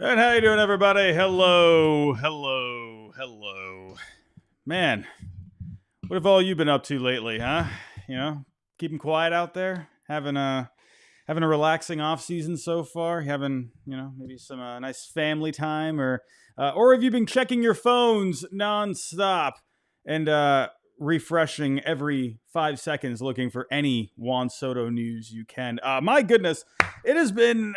And how you doing, everybody? Hello, hello, hello. Man, what have all you been up to lately, huh? You know, keeping quiet out there, having a relaxing off season so far. Having maybe some nice family time, or have you been checking your phones nonstop and refreshing every 5 seconds, looking for any Juan Soto news you can? My goodness, it has been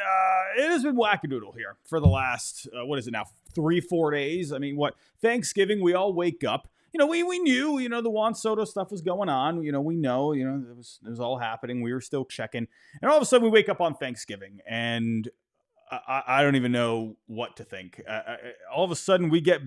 wackadoodle here for the last what is it now, 3-4 days. I mean, what, Thanksgiving, we all wake up. We knew, the Juan Soto stuff was going on. We know, it was all happening. We were still checking. And all of a sudden we wake up on Thanksgiving and I don't even know what to think. All of a sudden we get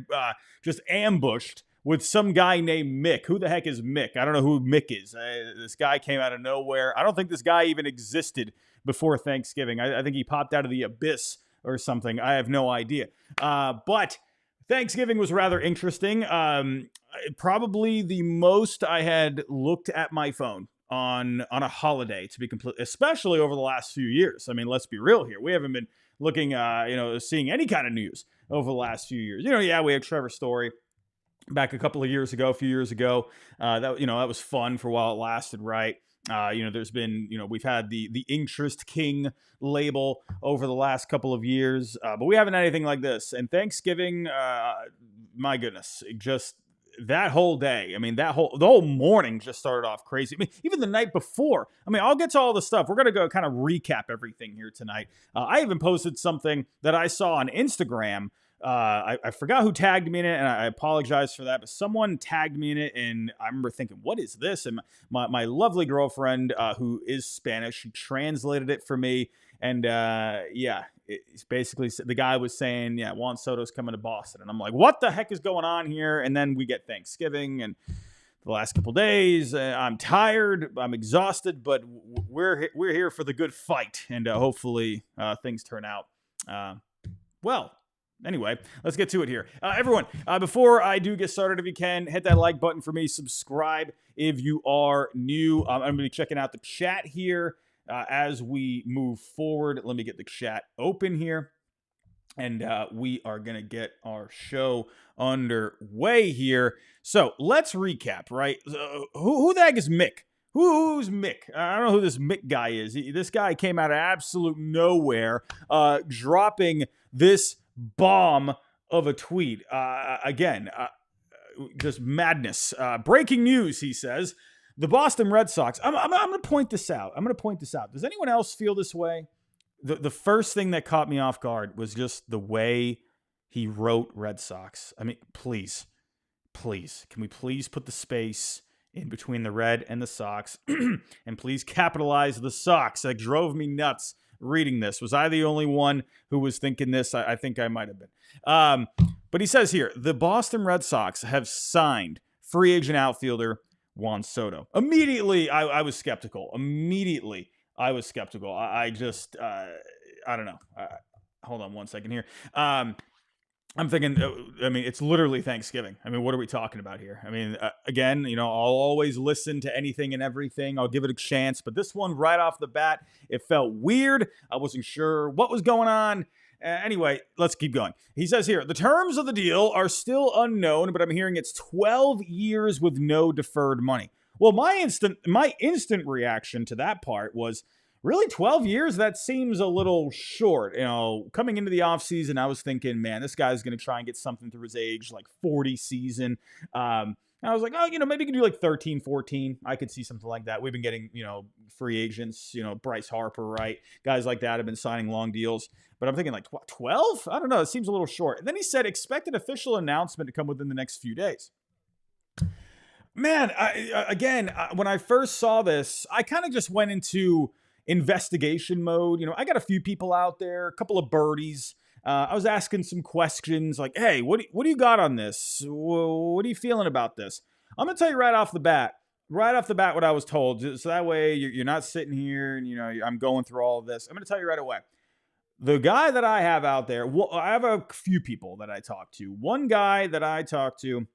just ambushed with some guy named Mick. Who the heck is Mick? I don't know who Mick is. This guy came out of nowhere. I don't think this guy even existed before Thanksgiving. I think he popped out of the abyss or something. I have no idea. But Thanksgiving was rather interesting. Probably the most I had looked at my phone on a holiday, to be complete, especially over the last few years. I mean, let's be real here. We haven't been looking, seeing any kind of news over the last few years. Yeah, we had Trevor's story back a few years ago. That was fun for while it lasted, right? There's been, we've had the interest king label over the last couple of years, but we haven't had anything like this. And Thanksgiving, my goodness, just that whole day. I mean, the whole morning just started off crazy. I mean, even the night before. I mean, I'll get to all the stuff. We're going to go kind of recap everything here tonight. I even posted something that I saw on Instagram. I forgot who tagged me in it, and I apologize for that, but someone tagged me in it, and I remember thinking, what is this? And my lovely girlfriend, who is Spanish, she translated it for me, and it's basically, the guy was saying, Juan Soto's coming to Boston, and I'm like, what the heck is going on here? And then we get Thanksgiving, and the last couple days, I'm tired, I'm exhausted, but we're here for the good fight, and hopefully things turn out well. Anyway, let's get to it here. Everyone, before I do get started, if you can, hit that like button for me. Subscribe if you are new. I'm going to be checking out the chat here as we move forward. Let me get the chat open here. And we are going to get our show underway here. So let's recap, right? Who the heck is Mick? Who's Mick? I don't know who this Mick guy is. This guy came out of absolute nowhere, dropping this bomb of a tweet. Just madness. Breaking news, he says. The Boston Red Sox. I'm going to point this out. Does anyone else feel this way? The first thing that caught me off guard was just the way he wrote Red Sox. I mean, please. Can we please put the space in between the red and the Sox? And please capitalize the Sox. That drove me nuts reading this. Was I the only one who was thinking this? I think I might have been. But he says here, the Boston Red Sox have signed free agent outfielder Juan Soto. Immediately, I was skeptical. I just, I don't know. Hold on one second here. I'm thinking, it's literally Thanksgiving. I mean, what are we talking about here? I mean, again, I'll always listen to anything and everything. I'll give it a chance. But this one, right off the bat, it felt weird. I wasn't sure what was going on. Anyway, let's keep going. He says here, the terms of the deal are still unknown, but I'm hearing it's 12 years with no deferred money. Well, my instant reaction to that part was, really, 12 years? That seems a little short. Coming into the offseason, I was thinking, man, this guy's going to try and get something through his age, like 40 season. And I was like, maybe you can do like 13, 14. I could see something like that. We've been getting, free agents, Bryce Harper, right? Guys like that have been signing long deals. But I'm thinking like, what, 12? I don't know. It seems a little short. And then he said, expect an official announcement to come within the next few days. Man, when I first saw this, I kind of just went into investigation mode. I got a few people out there, a couple of birdies. I was asking some questions like, hey, what do you got on this? What are you feeling about this? I'm going to tell you right off the bat what I was told. So that way you're not sitting here and, I'm going through all of this. I'm going to tell you right away. The guy that I have out there, I have a few people that I talk to. One guy that I talk to,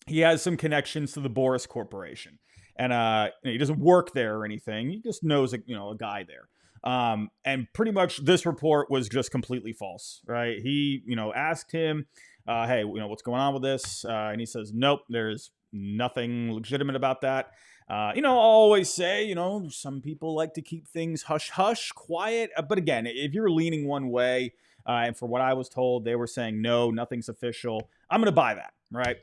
he has some connections to the Boris Corporation. And he doesn't work there or anything. He just knows a guy there. And pretty much this report was just completely false, right? He, asked him, hey, what's going on with this? And he says, nope, there's nothing legitimate about that. I'll always say, some people like to keep things hush hush, quiet. But again, if you're leaning one way, and for what I was told, they were saying, no, nothing's official, I'm going to buy that, right?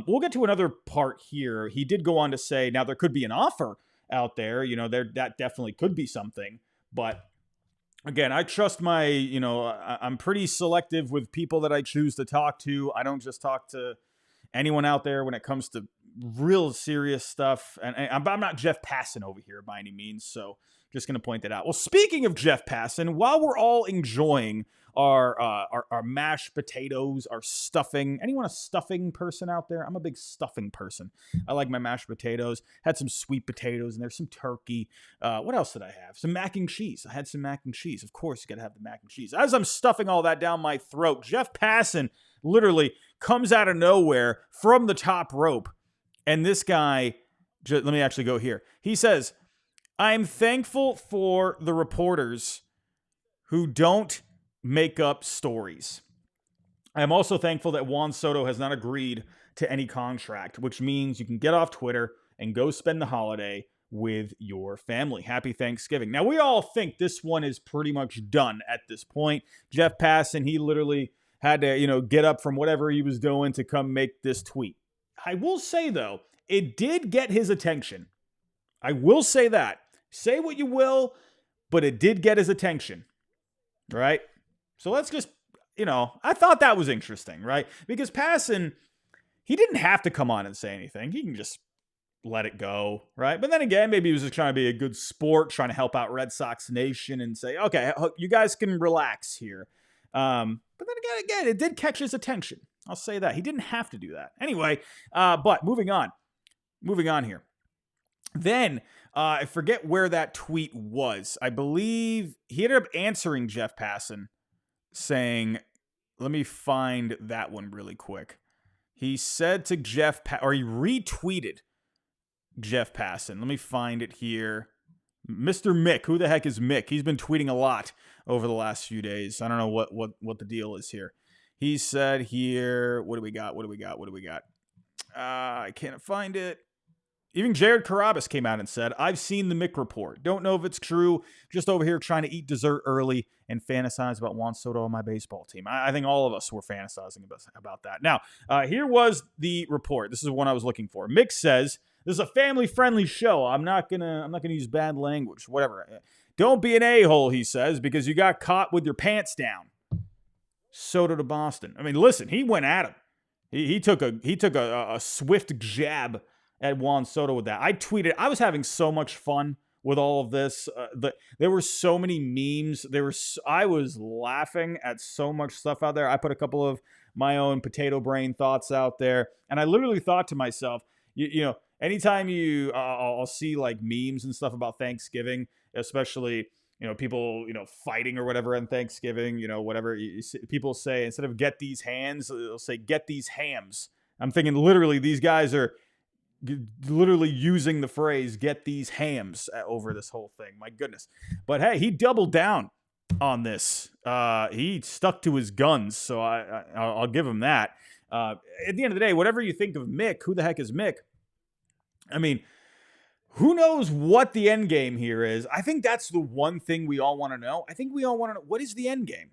We'll get to another part here. He did go on to say, now there could be an offer out there, that definitely could be something. But again, I trust I'm pretty selective with people that I choose to talk to. I don't just talk to anyone out there when it comes to real serious stuff. And I'm not Jeff Passan over here by any means. So just going to point that out. Well, speaking of Jeff Passan, while we're all enjoying our mashed potatoes, our stuffing. Anyone a stuffing person out there? I'm a big stuffing person. I like my mashed potatoes. Had some sweet potatoes and there's some turkey. What else did I have? Some mac and cheese. I had some mac and cheese. Of course, you got to have the mac and cheese. As I'm stuffing all that down my throat, Jeff Passan literally comes out of nowhere from the top rope. And this guy, let me actually go here. He says, I'm thankful for the reporters who don't make up stories. I am also thankful that Juan Soto has not agreed to any contract, which means you can get off Twitter and go spend the holiday with your family. Happy Thanksgiving. Now, we all think this one is pretty much done at this point. Jeff Passan, he literally had to, get up from whatever he was doing to come make this tweet. I will say, though, it did get his attention. I will say that. Say what you will, but it did get his attention, right? So let's just, I thought that was interesting, right? Because Passan, he didn't have to come on and say anything. He can just let it go, right? But then again, maybe he was just trying to be a good sport, trying to help out Red Sox Nation and say, okay, you guys can relax here. But then again, it did catch his attention. I'll say that. He didn't have to do that. Anyway, but moving on here. Then, I forget where that tweet was. I believe he ended up answering Jeff Passan saying, let me find that one really quick. He said to or he retweeted Jeff Passan. Let me find it here. Mr. Mick. Who the heck is Mick? He's been tweeting a lot over the last few days. I don't know what the deal is here. He said here, what do we got? I can't find it. Even Jared Carabas came out and said, I've seen the Mick report. Don't know if it's true. Just over here trying to eat dessert early and fantasize about Juan Soto on my baseball team. I think all of us were fantasizing about that. Now, here was the report. This is the one I was looking for. Mick says, this is a family-friendly show. I'm not gonna use bad language. Whatever. Don't be an a-hole, he says, because you got caught with your pants down. Soto to Boston. I mean, listen, he went at him. He took a swift jab at Juan Soto with that. I tweeted, I was having so much fun with all of this. There were so many memes. I was laughing at so much stuff out there. I put a couple of my own potato brain thoughts out there. And I literally thought to myself, anytime I'll see like memes and stuff about Thanksgiving, especially, people, fighting or whatever on Thanksgiving, whatever people say, instead of get these hands, they'll say get these hams. I'm thinking literally these guys are literally using the phrase get these hams over this whole thing. My goodness. But hey, he doubled down on this. He stuck to his guns. So I'll give him that. At the end of the day, whatever you think of Mick, who the heck is Mick? I mean, who knows what the end game here is? I think that's the one thing we all want to know. I think we all want to know, what is the end game?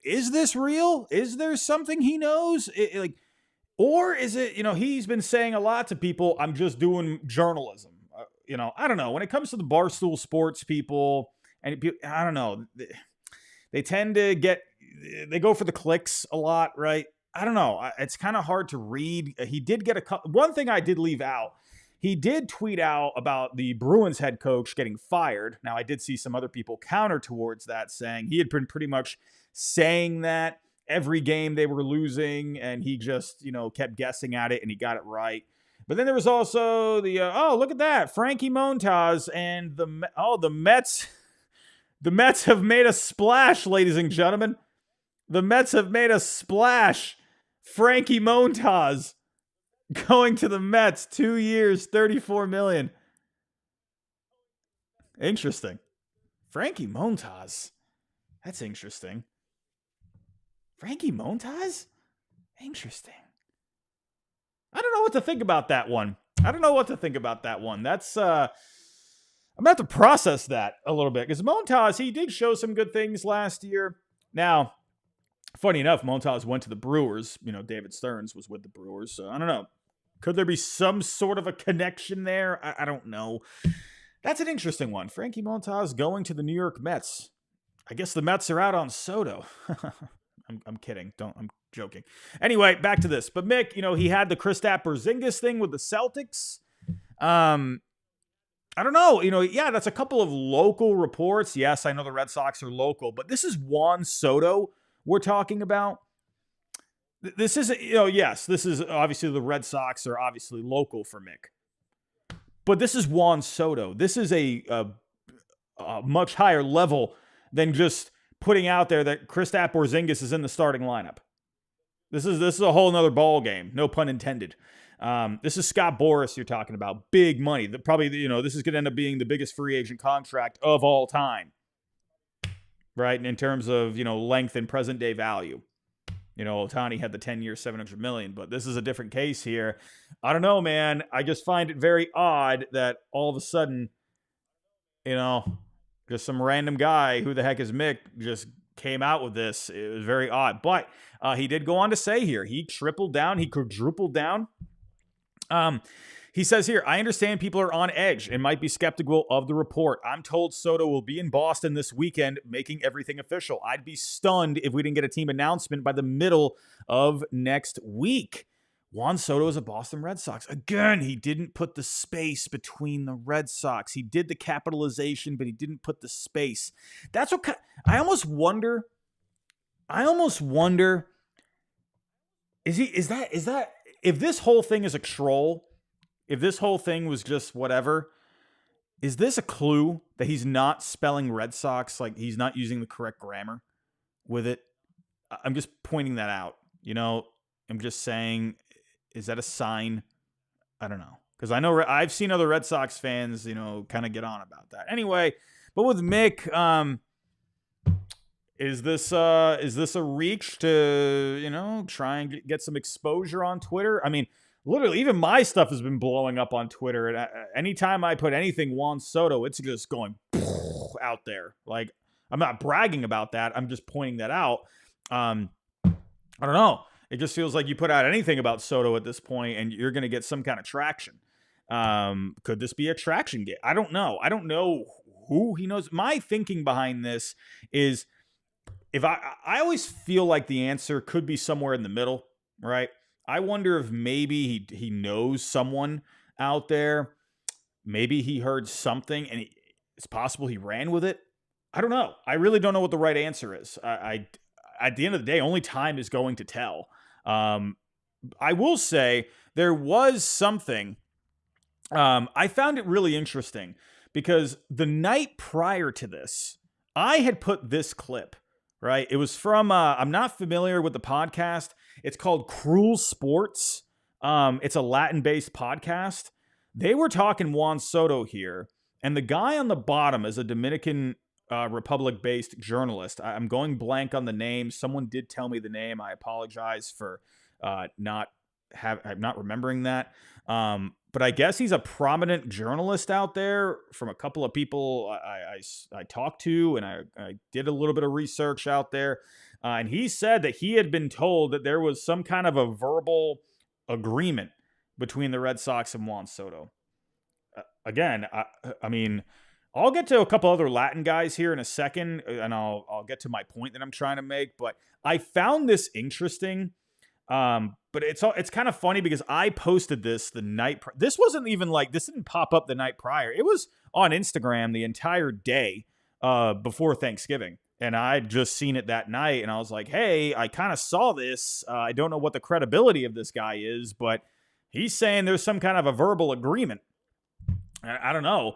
Is this real? Is there something he knows? Or is it, he's been saying a lot to people, I'm just doing journalism. I don't know. When it comes to the Barstool Sports people, and I don't know, they tend to they go for the clicks a lot, right? I don't know. It's kind of hard to read. He did get one thing I did leave out. He did tweet out about the Bruins head coach getting fired. Now, I did see some other people counter towards that, saying he had been pretty much saying that every game they were losing, and he just, kept guessing at it, and he got it right. But then there was also the, look at that, Frankie Montas and the Mets. The Mets have made a splash, ladies and gentlemen. The Mets have made a splash. Frankie Montas going to the Mets, 2 years, $34 million. Interesting. Frankie Montas. That's interesting. Frankie Montas? Interesting. I don't know what to think about that one. That's, I'm going to have to process that a little bit because Montas, he did show some good things last year. Now, funny enough, Montas went to the Brewers. You know, David Stearns was with the Brewers. So I don't know. Could there be some sort of a connection there? I don't know. That's an interesting one. Frankie Montas going to the New York Mets. I guess the Mets are out on Soto. I'm kidding. I'm joking. Anyway, back to this. But Mick, you know, he had the Kristaps Porzingis thing with the Celtics. I don't know. You know, yeah, that's a couple of local reports. Yes, I know the Red Sox are local, but this is Juan Soto we're talking about. This is, you know, yes, this is obviously the Red Sox are obviously local for Mick. But this is Juan Soto. This is a much higher level than just putting out there that Kristaps Porzingis is in the starting lineup. This is a whole nother ball game. No pun intended. This is Scott Boras you're talking about. Big money. Probably, you know, this is going to end up being the biggest free agent contract of all time. Right? In terms of, you know, length and present day value. You know, Ohtani had the 10-year, $700 million, but this is a different case here. I don't know, man. I just find it very odd that all of a sudden, you know, just some random guy, who the heck is Mick, just came out with this. It was very odd. But he did go on to say here, he tripled down, he quadrupled down. He says here, I understand people are on edge and might be skeptical of the report. I'm told Soto will be in Boston this weekend, making everything official. I'd be stunned if we didn't get a team announcement by the middle of next week. Juan Soto is a Boston Red Sox. Again, he didn't put the space between the Red Sox. He did the capitalization, but he didn't put the space. That's what I almost wonder. Is that if this whole thing is a troll, if this whole thing was just whatever, is this a clue that he's not spelling Red Sox, like he's not using the correct grammar with it? I'm just pointing that out. You know, I'm just saying, is that a sign? I don't know. Because I know I've seen other Red Sox fans, you know, kind of get on about that. Anyway, but with Mick, is this a reach to, you know, try and get some exposure on Twitter? I mean, literally, even my stuff has been blowing up on Twitter. And anytime I put anything Juan Soto, it's just going out there. Like, I'm not bragging about that. I'm just pointing that out. I don't know. It just feels like you put out anything about Soto at this point and you're going to get some kind of traction. Could this be a traction get? I don't know. I don't know who he knows. My thinking behind this is, if I always feel like the answer could be somewhere in the middle, right? I wonder if maybe he knows someone out there. Maybe he heard something and it's possible he ran with it. I don't know. I really don't know what the right answer is. At the end of the day, only time is going to tell. I will say there was something. I found it really interesting because the night prior to this, I had put this clip. Right. It was from, I'm not familiar with the podcast. It's called Cruel Sports. It's a Latin-based podcast. They were talking Juan Soto here. And the guy on the bottom is a Dominican Republic-based journalist. I'm going blank on the name. Someone did tell me the name. I apologize for not remembering that. But I guess he's a prominent journalist out there from a couple of people I talked to, and I did a little bit of research out there. And he said that he had been told that there was some kind of a verbal agreement between the Red Sox and Juan Soto. Again, I mean, I'll get to a couple other Latin guys here in a second, and I'll get to my point that I'm trying to make. But I found this interesting. But it's kind of funny because I posted this the night. This wasn't even like, this didn't pop up the night prior. It was on Instagram the entire day before Thanksgiving. And I'd just seen it that night. And I was like, hey, I kind of saw this. I don't know what the credibility of this guy is, but he's saying there's some kind of a verbal agreement. I don't know.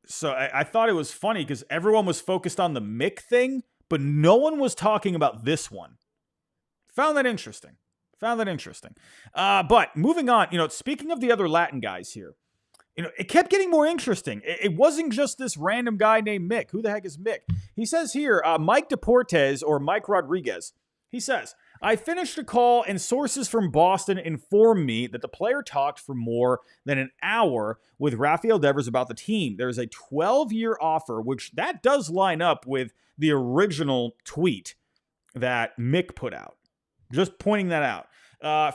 So I thought it was funny because everyone was focused on the Mick thing, but no one was talking about this one. Found that interesting. But moving on, you know, speaking of the other Latin guys here, it kept getting more interesting. It wasn't just this random guy named Mick. Who the heck is Mick? He says here, Mike Deportes or Mike Rodriguez. He says, I finished a call and sources from Boston informed me that the player talked for more than an hour with Rafael Devers about the team. There is a 12-year offer, which that does line up with the original tweet that Mick put out. Just pointing that out.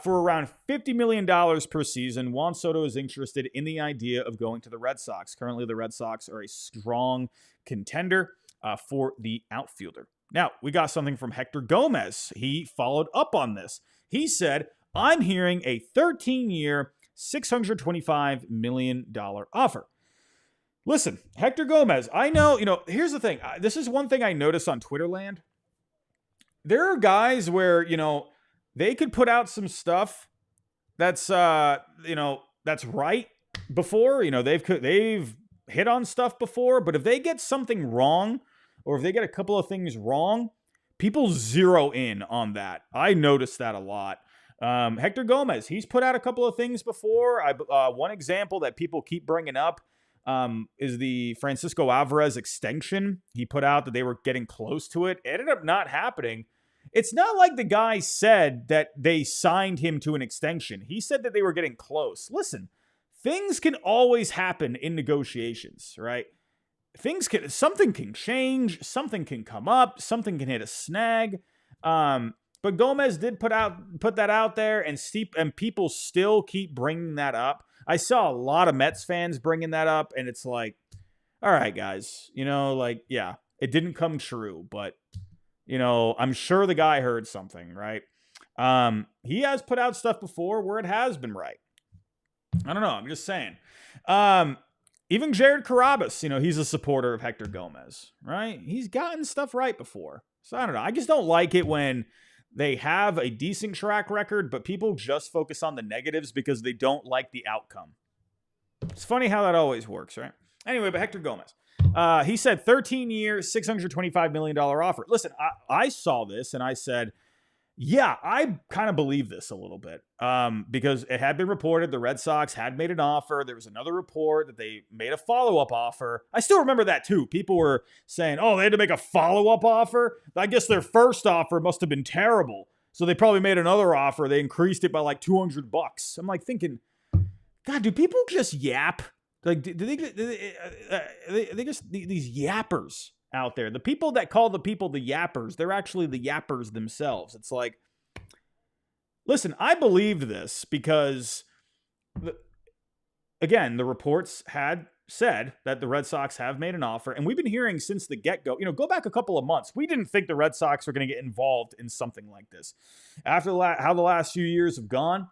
For around $50 million per season, Juan Soto is interested in the idea of going to the Red Sox. Currently, the Red Sox are a strong contender for the outfielder. Now, we got something from Hector Gomez. He followed up on this. He said, I'm hearing a 13-year, $625 million offer. Listen, Hector Gomez, I know, here's the thing. This is one thing I noticed on Twitterland. There are guys where, they could put out some stuff that's, that's right before. They've hit on stuff before, but if they get something wrong, or if they get a couple of things wrong, people zero in on that. I noticed that a lot. Hector Gomez, he's put out a couple of things before. One example that people keep bringing up is the Francisco Alvarez extension. He put out that they were getting close to it. It ended up not happening. It's not like the guy said that they signed him to an extension. He said that they were getting close. Things can always happen in negotiations, right? Something can change, something can come up, something can hit a snag. But Gomez did put that out there, and people still keep bringing that up. I saw a lot of Mets fans bringing that up, and it's like, all right, guys, yeah, it didn't come true, but I'm sure the guy heard something, right? He has put out stuff before where it has been right. I don't know. I'm just saying. Even Jared Carabas, he's a supporter of Hector Gomez, right? He's gotten stuff right before. So I don't know. I just don't like it when they have a decent track record, but people just focus on the negatives because they don't like the outcome. It's funny how that always works, right? Anyway, but Hector Gomez. He said 13-year, $625 million offer. Listen, I saw this and I said, yeah, I kind of believe this a little bit because it had been reported the Red Sox had made an offer. There was another report that they made a follow-up offer. I still remember that too. People were saying, oh, they had to make a follow-up offer. I guess their first offer must have been terrible. So they probably made another offer. They increased it by like $200. I'm like thinking, God, do people just yap? Like, do they just these yappers out there? The people that call the people the yappers, they're actually the yappers themselves. It's like, listen, I believed this because, again, the reports had said that the Red Sox have made an offer, and we've been hearing since the get-go, go back a couple of months, we didn't think the Red Sox were going to get involved in something like this. After how the last few years have gone,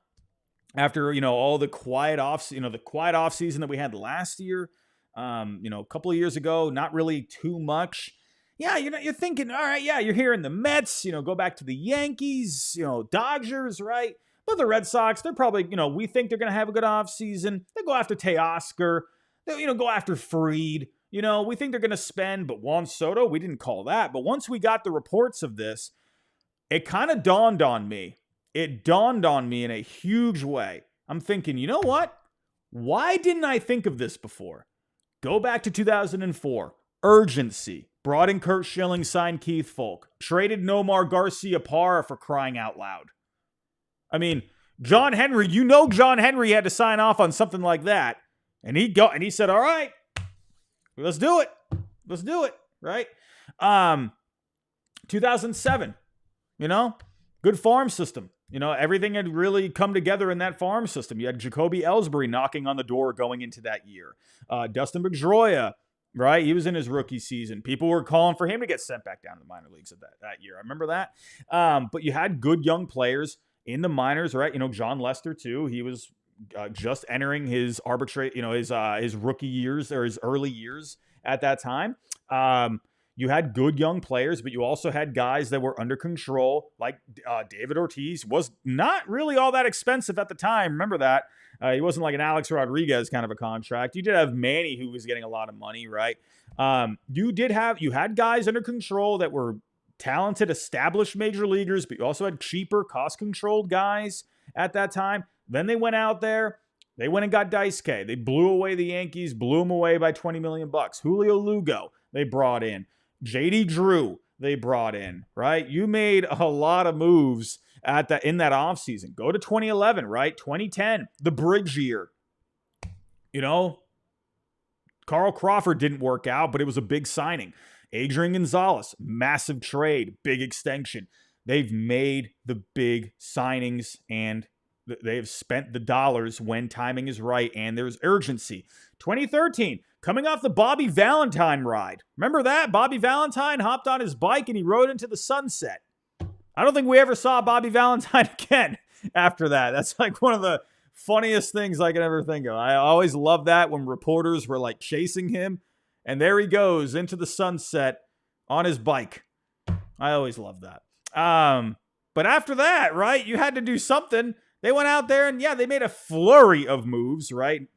after, all the quiet off season that we had last year, a couple of years ago, not really too much. Yeah, you're thinking, all right, yeah, you're hearing the Mets, go back to the Yankees, Dodgers, right? But the Red Sox, they're probably, we think they're going to have a good off season. They go after Teoscar, they, go after Fried. We think they're going to spend, but Juan Soto, we didn't call that. But once we got the reports of this, it kind of dawned on me. It dawned on me in a huge way. I'm thinking, you know what? Why didn't I think of this before? Go back to 2004. Urgency. Brought in Kurt Schilling, signed Keith Folk. Traded Nomar Garcia-Parra for crying out loud. I mean, John Henry, John Henry had to sign off on something like that. And he said, all right, let's do it. Let's do it, right? 2007, good farm system. Everything had really come together in that farm system. You had Jacoby Ellsbury knocking on the door going into that year. Dustin Pedroia, right? He was in his rookie season. People were calling for him to get sent back down to the minor leagues that year. I remember that. But you had good young players in the minors, right? John Lester too. He was just entering his his rookie years or his early years at that time. You had good young players, but you also had guys that were under control, like David Ortiz was not really all that expensive at the time. Remember that. He wasn't like an Alex Rodriguez kind of a contract. You did have Manny, who was getting a lot of money, right? You had guys under control that were talented, established major leaguers, but you also had cheaper, cost-controlled guys at that time. Then they went out there, They went and got Daisuke. They blew away the Yankees, blew them away by $20 million. Julio Lugo, they brought in. JD Drew, they brought in, right? You made a lot of moves in that offseason. Go to 2011, right? 2010, the bridge year. Carl Crawford didn't work out, but it was a big signing. Adrian Gonzalez, massive trade, big extension. They've made the big signings, and they've spent the dollars when timing is right, and there's urgency. 2013, coming off the Bobby Valentine ride. Remember that? Bobby Valentine hopped on his bike and he rode into the sunset. I don't think we ever saw Bobby Valentine again after that. That's like one of the funniest things I can ever think of. I always love that when reporters were like chasing him, and there he goes into the sunset on his bike. I always love that. But after that, right, you had to do something. They went out there and, they made a flurry of moves, right?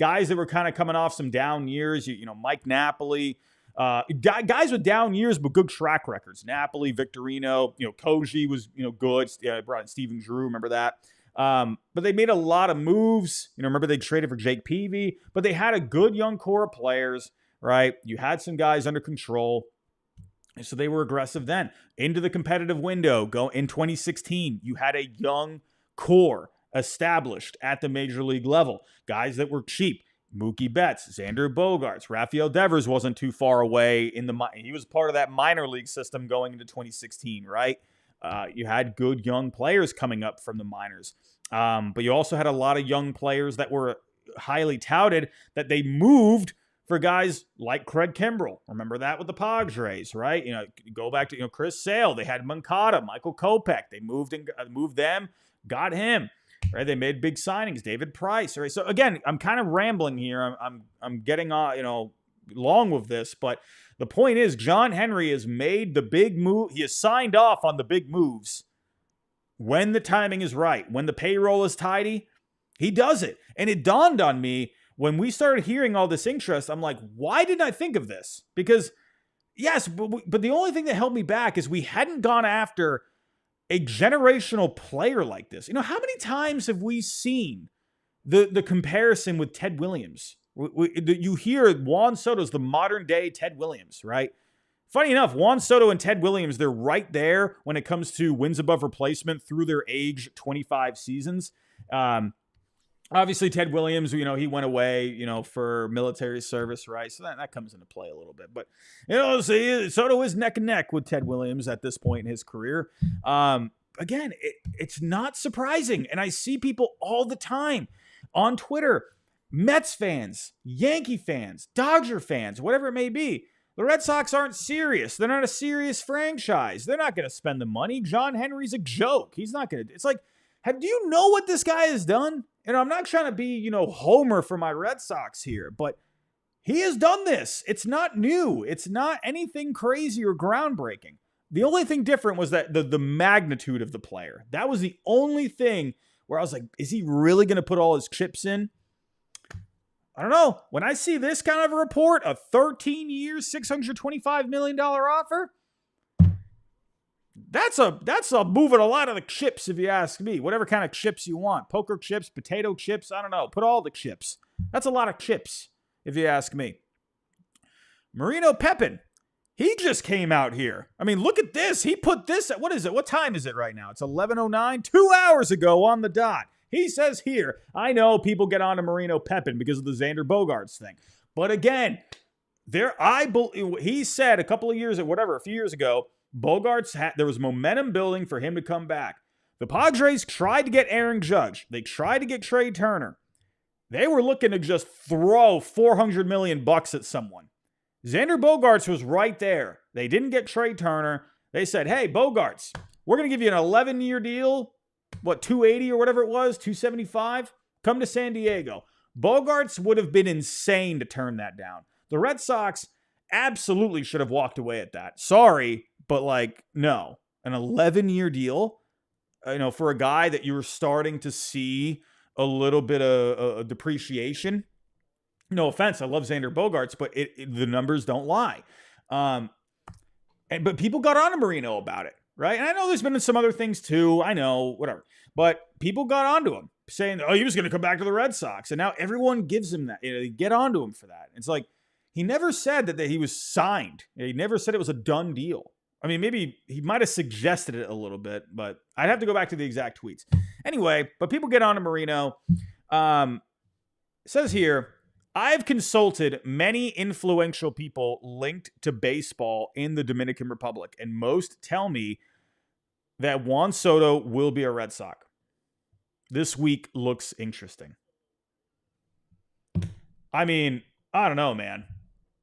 Guys that were kind of coming off some down years, Mike Napoli, guys with down years but good track records. Napoli, Victorino, Koji was, good. Brought in Steven Drew, remember that? But they made a lot of moves. Remember they traded for Jake Peavy, but they had a good young core of players, right? You had some guys under control. So they were aggressive then. Into the competitive window, go in 2016, you had a young core established at the major league level. Guys that were cheap. Mookie Betts, Xander Bogaerts, Rafael Devers wasn't too far away. He was part of that minor league system going into 2016, right? You had good young players coming up from the minors. But you also had a lot of young players that were highly touted that they moved for guys like Craig Kimbrell. Remember that with the Padres, right? Go back to Chris Sale. They had Moncada, Michael Kopech. They moved them, got him. Right? They made big signings. David Price. Right? So again, I'm kind of rambling here. I'm getting long with this, but the point is, John Henry has made the big move. He has signed off on the big moves when the timing is right, when the payroll is tidy. He does it, and it dawned on me when we started hearing all this interest. I'm like, why didn't I think of this? Because yes, but the only thing that held me back is we hadn't gone after a generational player like this. How many times have we seen the comparison with Ted Williams? You hear Juan Soto's the modern day Ted Williams, right? Funny enough, Juan Soto and Ted Williams, they're right there when it comes to wins above replacement through their age 25 seasons. Obviously, Ted Williams, he went away, for military service, right? So that comes into play a little bit. But, Soto is neck and neck with Ted Williams at this point in his career. Again, it's not surprising. And I see people all the time on Twitter, Mets fans, Yankee fans, Dodger fans, whatever it may be. The Red Sox aren't serious. They're not a serious franchise. They're not going to spend the money. John Henry's a joke. He's not going to. It's like, do you know what this guy has done? I'm not trying to be, Homer for my Red Sox here, but he has done this. It's not new. It's not anything crazy or groundbreaking. The only thing different was that the magnitude of the player. That was the only thing where I was like, is he really going to put all his chips in? I don't know. When I see this kind of a report, a 13-year, $625 million offer, that's a moving a lot of the chips, if you ask me. Whatever kind of chips you want. Poker chips, potato chips, I don't know. Put all the chips. That's a lot of chips, if you ask me. Marino Pepin, he just came out here. I mean, look at this. He put this at, what is it? What time is it right now? It's 11:09, 2 hours ago on the dot. He says here, I know people get on to Marino Pepin because of the Xander Bogaerts thing. But again, he said a few years ago, there was momentum building for him to come back. The Padres tried to get Aaron Judge. They tried to get Trey Turner. They were looking to just throw $400 million at someone. Xander Bogaerts was right there. They didn't get Trey Turner. They said, hey, Bogaerts, we're going to give you an 11-year deal. What, 280 or whatever it was, 275? Come to San Diego. Bogaerts would have been insane to turn that down. The Red Sox absolutely should have walked away at that. Sorry, but no. An 11-year deal, for a guy that you were starting to see a little bit of depreciation. No offense, I love Xander Bogaerts, but the numbers don't lie. But people got on to Marino about it, right? And I know there's been some other things too. I know, whatever. But people got onto him. saying, oh, he was going to come back to the Red Sox. And now everyone gives him that. They get onto him for that. It's like, he never said that he was signed. He never said it was a done deal. I mean, maybe he might have suggested it a little bit, but I'd have to go back to the exact tweets. Anyway, but people get on to Marino. It says here, I've consulted many influential people linked to baseball in the Dominican Republic, and most tell me that Juan Soto will be a Red Sox. This week looks interesting. I mean, I don't know, man.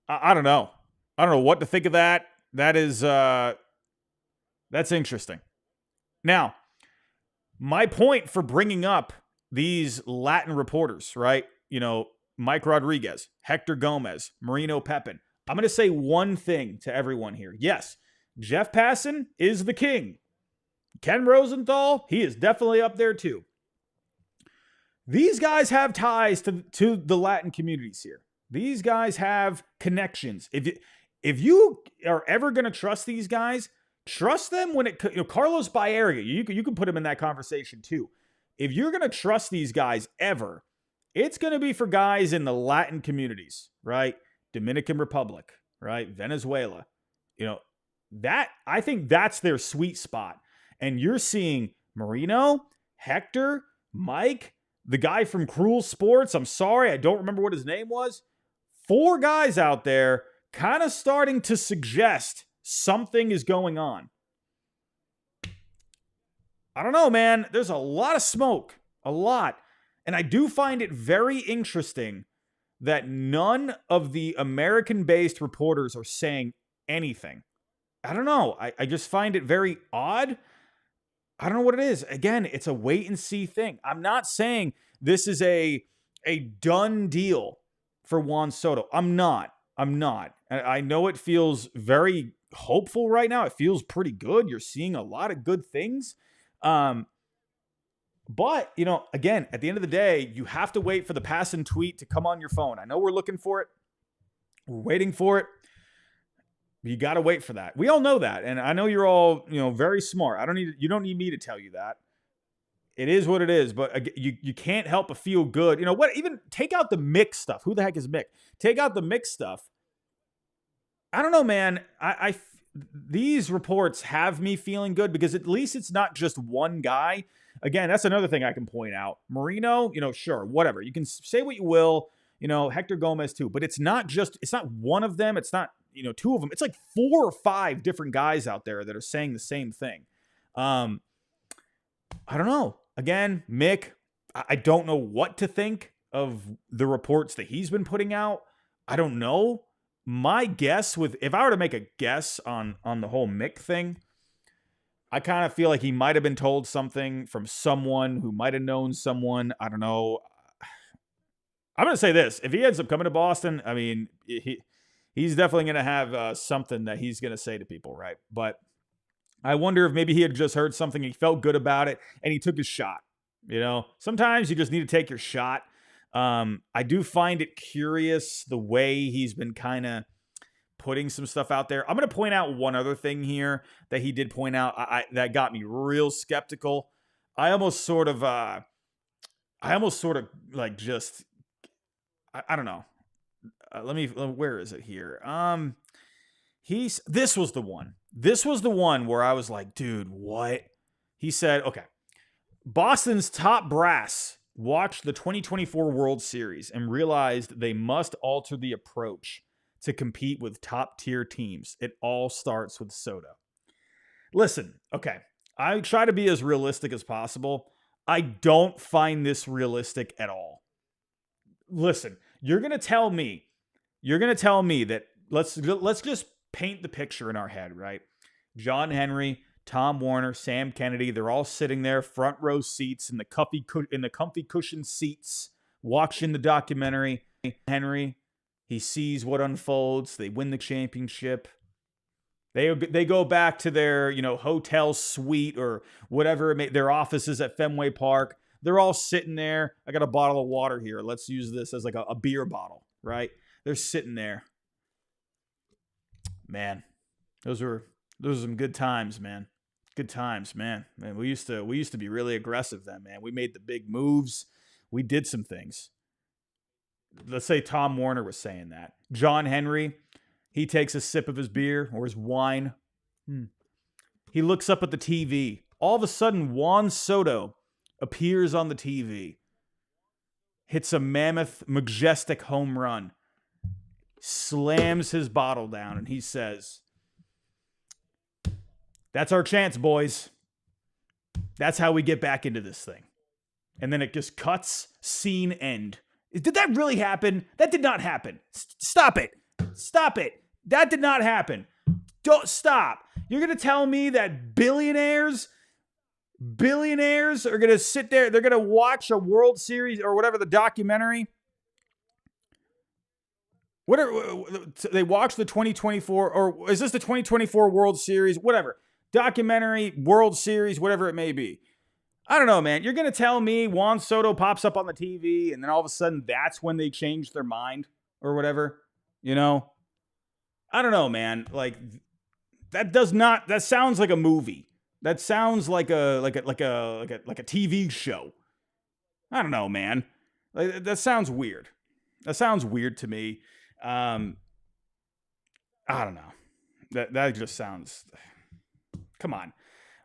I don't know. I don't know what to think of that. That is, that's interesting. Now, my point for bringing up these Latin reporters, right? Mike Rodriguez, Hector Gomez, Marino Pepin. I'm going to say one thing to everyone here. Yes, Jeff Passan is the king. Ken Rosenthal, he is definitely up there too. These guys have ties to the Latin communities here. These guys have connections. If you are ever going to trust these guys, trust them when Carlos Baerga, you can put him in that conversation too. If you're going to trust these guys ever, it's going to be for guys in the Latin communities, right? Dominican Republic, right? Venezuela. That I think that's their sweet spot. And you're seeing Marino, Hector, Mike, the guy from Cruel Sports. I'm sorry, I don't remember what his name was. 4 guys out there kind of starting to suggest something is going on. I don't know, man. There's a lot of smoke. A lot. And I do find it very interesting that none of the American-based reporters are saying anything. I don't know. I just find it very odd. I don't know what it is. Again, it's a wait-and-see thing. I'm not saying this is a done deal for Juan Soto. I'm not. I know it feels very hopeful right now. It feels pretty good. You're seeing a lot of good things. But, again, at the end of the day, you have to wait for the Passan tweet to come on your phone. I know we're looking for it. We're waiting for it. You got to wait for that. We all know that. And I know you're all, very smart. You don't need me to tell you that. It is what it is, but you can't help but feel good. Even take out the Mick stuff. Who the heck is Mick? Take out the Mick stuff. I don't know, man. These reports have me feeling good because at least it's not just one guy. Again, that's another thing I can point out. Marino, sure, whatever. You can say what you will, Hector Gomez too, but it's not one of them. It's not, 2 of them. It's like 4 or 5 different guys out there that are saying the same thing. I don't know. Again, Mick, I don't know what to think of the reports that he's been putting out. I don't know. My guess if I were to make a guess on the whole Mick thing, I kind of feel like he might have been told something from someone who might have known someone. I don't know. I'm going to say this. If he ends up coming to Boston, I mean, he's definitely going to have something that he's going to say to people, right? But I wonder if maybe he had just heard something, he felt good about it, and he took his shot. Sometimes you just need to take your shot. I do find it curious the way he's been kind of putting some stuff out there. I'm going to point out one other thing here that he did point out that got me real skeptical. I almost sort of like just, I don't know. Where is it here? This was the one. This was the one where I was like, dude, what? He said, okay, Boston's top brass watched the 2024 World Series and realized they must alter the approach to compete with top-tier teams. It all starts with Soto. Listen, okay, I try to be as realistic as possible. I don't find this realistic at all. Listen, you're going to tell me that let's just paint the picture in our head, right? John Henry, Tom Warner, Sam Kennedy, they're all sitting there, front row seats in the comfy cushion seats, watching the documentary. Henry, he sees what unfolds. They win the championship. They go back to their hotel suite or whatever their offices at Fenway Park. They're all sitting there. I got a bottle of water here. Let's use this as like a beer bottle, right? They're sitting there. Man, those are some good times, man. Good times, man. Man, we used to be really aggressive then, man. We made the big moves. We did some things. Let's say Tom Warner was saying that. John Henry, he takes a sip of his beer or his wine. He looks up at the TV. All of a sudden, Juan Soto appears on the TV. Hits a mammoth, majestic home run. Slams his bottle down and he says, "That's our chance, boys. That's how we get back into this thing." And then it just cuts, scene, end. Did that really happen? That did not happen. Stop it. Stop it. That did not happen. Don't stop. You're going to tell me that billionaires are going to sit there, they're going to watch a World Series or whatever, the documentary. They watch the 2024, or is this the 2024 World Series? Whatever. Documentary, World Series, whatever it may be. I don't know, man. You're going to tell me Juan Soto pops up on the TV and then all of a sudden that's when they change their mind or whatever, you know? I don't know, man. Like that sounds like a movie. That sounds like a TV show. I don't know, man. Like, that sounds weird. That sounds weird to me. I don't know. That just sounds, come on.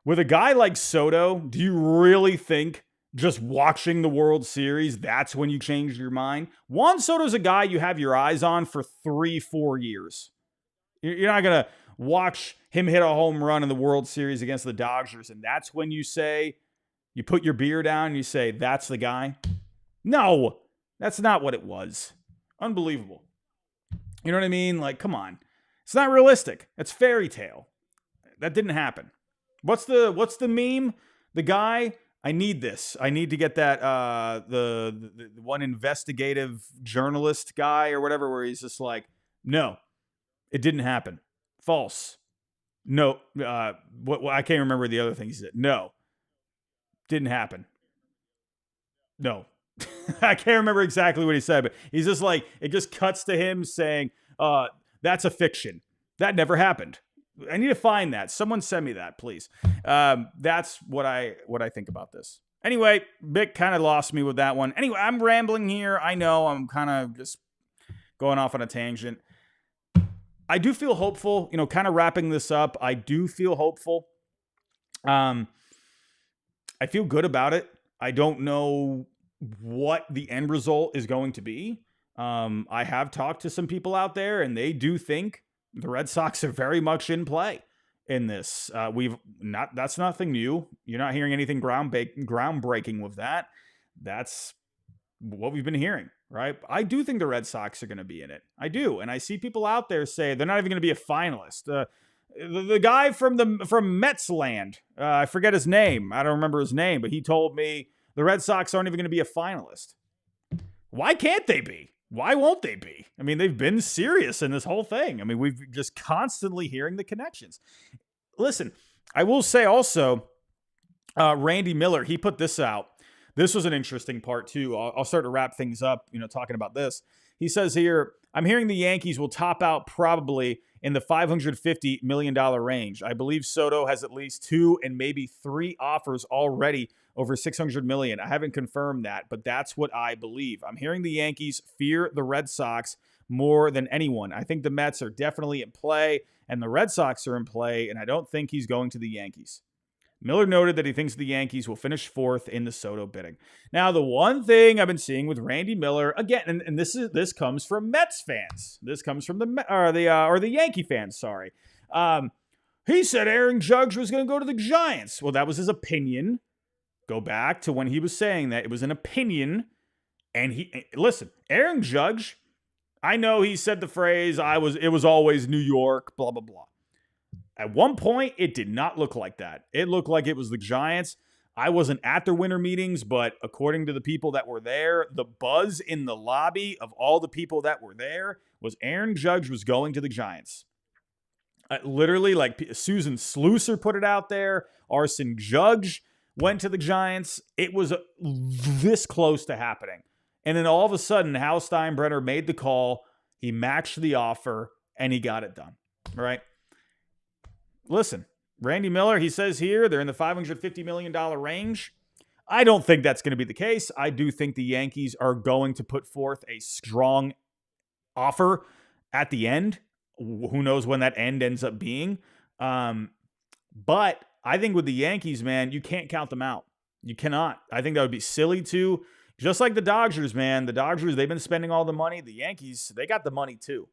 With a guy like Soto, do you really think just watching the World Series, that's when you changed your mind? Juan Soto's a guy you have your eyes on for 3-4 years. You're not going to watch him hit a home run in the World Series against the Dodgers, and that's when you say, you put your beer down and you say, that's the guy? No, that's not what it was. Unbelievable. You know what I mean? Like, come on. It's not realistic. It's fairy tale. That didn't happen. What's the meme? The guy, I need this. I need to get that the one investigative journalist guy or whatever, where he's just like, no, it didn't happen. False. No, I can't remember the other thing he said. No, didn't happen. No. I can't remember exactly what he said, but he's just like, it just cuts to him saying, that's a fiction. That never happened. I need to find that. Someone send me that, please. That's what I think about this. Anyway, Mick kind of lost me with that one. Anyway, I'm rambling here. I know I'm kind of just going off on a tangent. I do feel hopeful, kind of wrapping this up. I do feel hopeful. I feel good about it. I don't know what the end result is going to be. I have talked to some people out there and they do think the Red Sox are very much in play in this. That's nothing new. You're not hearing anything groundbreaking with that. That's what we've been hearing, right? I do think the Red Sox are going to be in it. I do. And I see people out there say they're not even going to be a finalist. The guy from Mets land, I forget his name. I don't remember his name, but he told me the Red Sox aren't even going to be a finalist. Why can't they be? Why won't they be? I mean, they've been serious in this whole thing. I mean, we've just constantly hearing the connections. Listen, I will say also, Randy Miller, he put this out. This was an interesting part too. I'll start to wrap things up, talking about this. He says here, I'm hearing the Yankees will top out probably in the $550 million range. I believe Soto has at least 2 and maybe 3 offers already over $600 million. I haven't confirmed that, but that's what I believe. I'm hearing the Yankees fear the Red Sox more than anyone. I think the Mets are definitely in play, and the Red Sox are in play, and I don't think he's going to the Yankees. Miller noted that he thinks the Yankees will finish 4th in the Soto bidding. Now, the one thing I've been seeing with Randy Miller, again, and this comes from Mets fans. This comes from the Yankee fans, sorry. He said Aaron Judge was going to go to the Giants. Well, that was his opinion. Go back to when he was saying that. It was an opinion. And listen, Aaron Judge, I know he said the phrase, it was always New York, blah, blah, blah. At one point, it did not look like that. It looked like it was the Giants. I wasn't at their winter meetings, but according to the people that were there, the buzz in the lobby of all the people that were there was Aaron Judge was going to the Giants. Literally, like Susan Slusser put it out there. Arson Judge went to the Giants. It was this close to happening. And then all of a sudden, Hal Steinbrenner made the call. He matched the offer, and he got it done. Right? Listen, Randy Miller, he says here, they're in the $550 million range. I don't think that's going to be the case. I do think the Yankees are going to put forth a strong offer at the end. Who knows when that end ends up being. But I think with the Yankees, man, you can't count them out. You cannot. I think that would be silly to. Just like the Dodgers, man. The Dodgers, they've been spending all the money. The Yankees, they got the money too.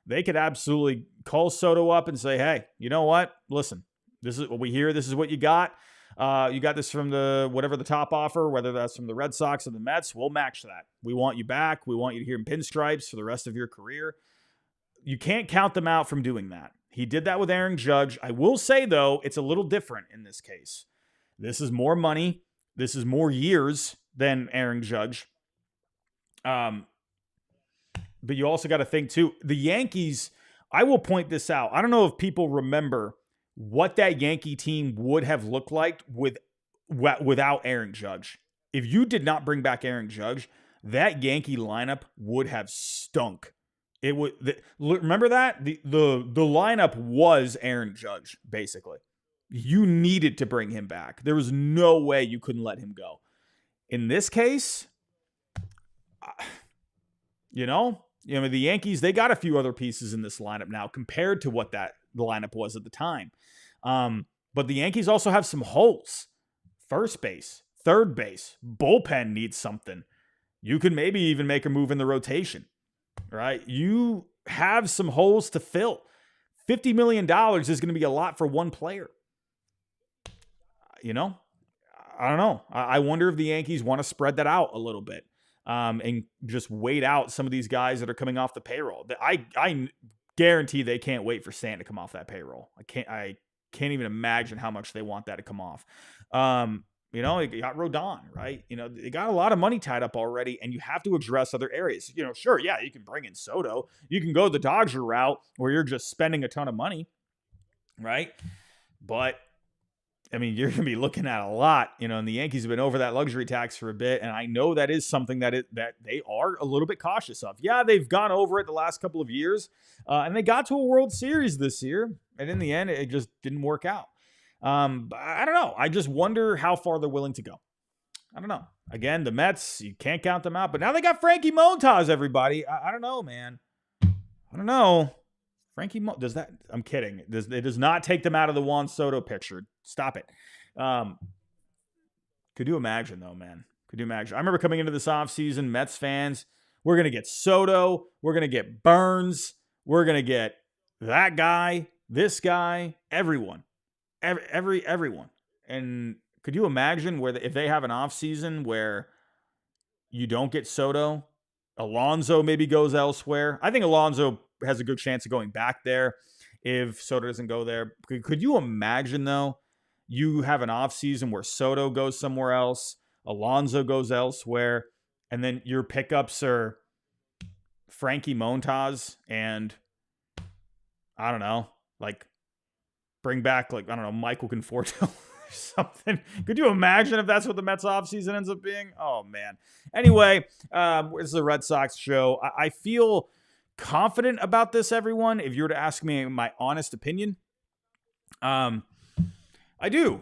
They could absolutely call Soto up and say, hey, you know what? Listen, this is what we hear. This is what you got. You got this from the whatever the top offer, whether that's from the Red Sox or the Mets. We'll match that. We want you back. We want you to hear in pinstripes for the rest of your career. You can't count them out from doing that. He did that with Aaron Judge. I will say, though, it's a little different in this case. This is more money. This is more years than Aaron Judge. But you also got to think, too, the Yankees, I will point this out. I don't know if people remember what that Yankee team would have looked like without Aaron Judge. If you did not bring back Aaron Judge, that Yankee lineup would have stunk. It would remember that the lineup was Aaron Judge, basically. You needed to bring him back. There was no way you couldn't let him go. In this case, the Yankees, they got a few other pieces in this lineup now compared to what the lineup was at the time. But the Yankees also have some holes. First base, third base, bullpen needs something. You could maybe even make a move in the rotation, right? You have some holes to fill. $50 million is going to be a lot for one player. I don't know. I wonder if the Yankees want to spread that out a little bit and just wait out some of these guys that are coming off the payroll. I guarantee they can't wait for Stan to come off that payroll. I can't even imagine how much they want that to come off. You got Rodon, right? They got a lot of money tied up already, and you have to address other areas. Sure, yeah, you can bring in Soto. You can go the Dodger route where you're just spending a ton of money, right? But you're going to be looking at a lot, and the Yankees have been over that luxury tax for a bit. And I know that is something that they are a little bit cautious of. Yeah, they've gone over it the last couple of years, and they got to a World Series this year. And in the end, it just didn't work out. I don't know. I just wonder how far they're willing to go. I don't know. Again, the Mets, you can't count them out, but now they got Frankie Montas, everybody. I don't know, man. I don't know. Does that? I'm kidding. It does not take them out of the Juan Soto picture. Stop it. Could you imagine, though, man? Could you imagine? I remember coming into this offseason, Mets fans, we're going to get Soto. We're going to get Burns. We're going to get that guy, this guy, everyone. Everyone. And could you imagine if they have an offseason where you don't get Soto, Alonso maybe goes elsewhere? I think Alonso has a good chance of going back there if Soto doesn't go there. Could you imagine, though, you have an offseason where Soto goes somewhere else, Alonso goes elsewhere, and then your pickups are Frankie Montas and, I don't know, bring back, Michael Conforto or something. Could you imagine if that's what the Mets offseason ends up being? Oh, man. Anyway, this is a Red Sox show. I feel confident about this, everyone. If you were to ask me my honest opinion, I do.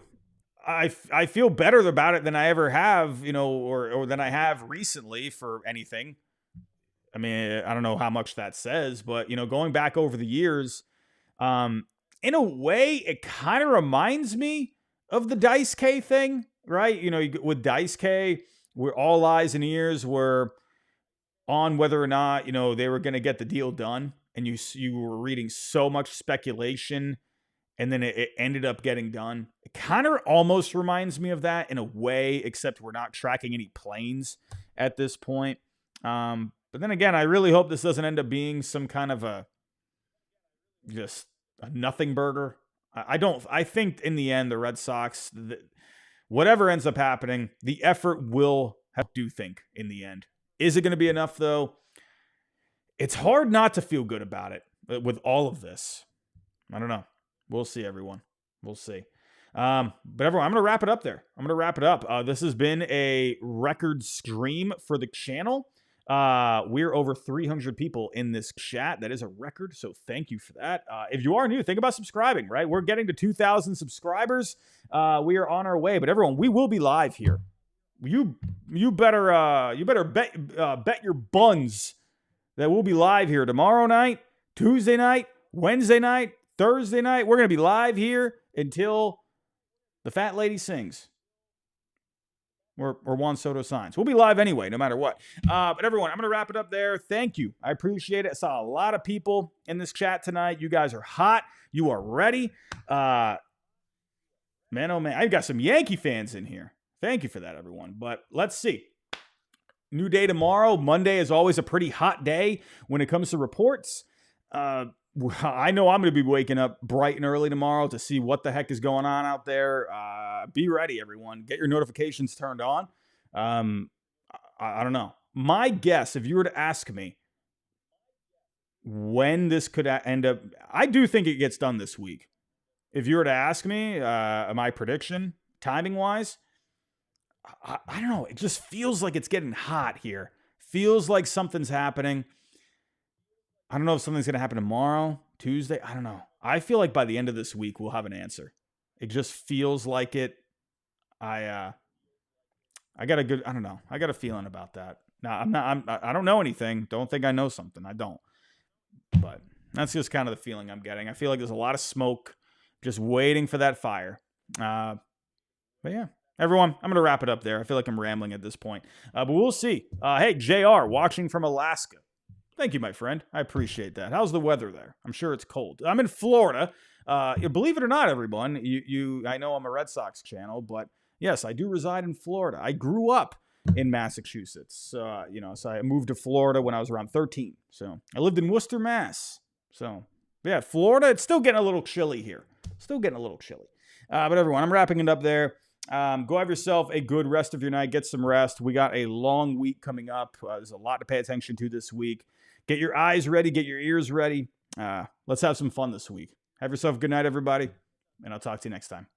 I feel better about it than I ever have, or than I have recently for anything. I don't know how much that says, but, going back over the years, in a way, it kind of reminds me of the Dice K thing, right? With Dice K, where all eyes and ears were on whether or not, they were going to get the deal done. And you were reading so much speculation, and then it ended up getting done. It kind of almost reminds me of that in a way, except we're not tracking any planes at this point. But then again, I really hope this doesn't end up being some kind of just a nothing burger. I think in the end, the Red Sox, whatever ends up happening, the effort will do think in the end. Is it going to be enough, though? It's hard not to feel good about it with all of this. I don't know. We'll see, everyone. We'll see. But everyone, I'm going to wrap it up there. This has been a record stream for the channel. We're over 300 people in this chat. That is a record, so thank you for that. If you are new, think about subscribing, right? We're getting to 2,000 subscribers. We are on our way, but everyone, we will be live here. You better bet your buns that we'll be live here tomorrow night, Tuesday night, Wednesday night, Thursday night. We're going to be live here until the fat lady sings. Or Juan Soto signs. We'll be live anyway, no matter what. But everyone, I'm going to wrap it up there. Thank you. I appreciate it. I saw a lot of people in this chat tonight. You guys are hot. You are ready. Man, oh man, I've got some Yankee fans in here. Thank you for that, everyone. But let's see. New day tomorrow. Monday is always a pretty hot day when it comes to reports. I know I'm going to be waking up bright and early tomorrow to see what the heck is going on out there. Be ready, everyone. Get your notifications turned on. I don't know. My guess, if you were to ask me when this could end up, I do think it gets done this week. If you were to ask me my prediction, timing-wise, I don't know. It just feels like it's getting hot here. Feels like something's happening. I don't know if something's going to happen tomorrow, Tuesday. I don't know. I feel like by the end of this week, we'll have an answer. It just feels like it. I got a good, I don't know. I got a feeling about that. Now, I don't know anything. Don't think I know something. I don't. But that's just kind of the feeling I'm getting. I feel like there's a lot of smoke just waiting for that fire. But yeah. Everyone, I'm going to wrap it up there. I feel like I'm rambling at this point. But we'll see. Hey, JR, watching from Alaska. Thank you, my friend. I appreciate that. How's the weather there? I'm sure it's cold. I'm in Florida. Believe it or not, everyone, I know I'm a Red Sox channel, but yes, I do reside in Florida. I grew up in Massachusetts. So I moved to Florida when I was around 13. So I lived in Worcester, Mass. So yeah, Florida, it's still getting a little chilly here. But everyone, I'm wrapping it up there. Go have yourself a good rest of your night. Get some rest. We got a long week coming up. There's a lot to pay attention to this week. Get your eyes ready. Get your ears ready. Let's have some fun this week. Have yourself a good night, everybody, and I'll talk to you next time.